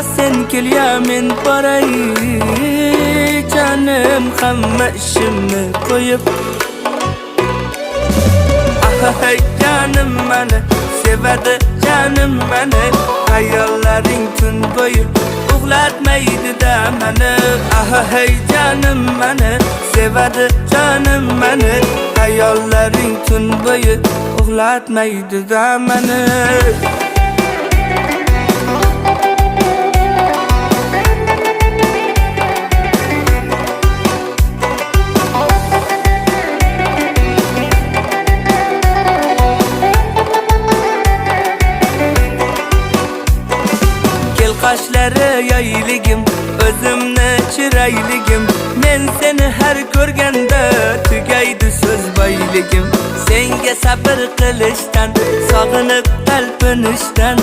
sen kelya men boray. Canım hamma ishimni qo'yib. Hey canım meni sevadi, canım meni. Hayollaring tun bo'yi uxlatmaydi-da meni. Hey canım meni sevadi, canım meni. Hayollaring tun bo'yi uxlatmaydi-da meni. Qoshlari yoyligim, o'zimni chirayligim. Men seni har ko'rganda tugaydi so'z boyligim. Senga sabr qilishdan, sog'inib talpinishdan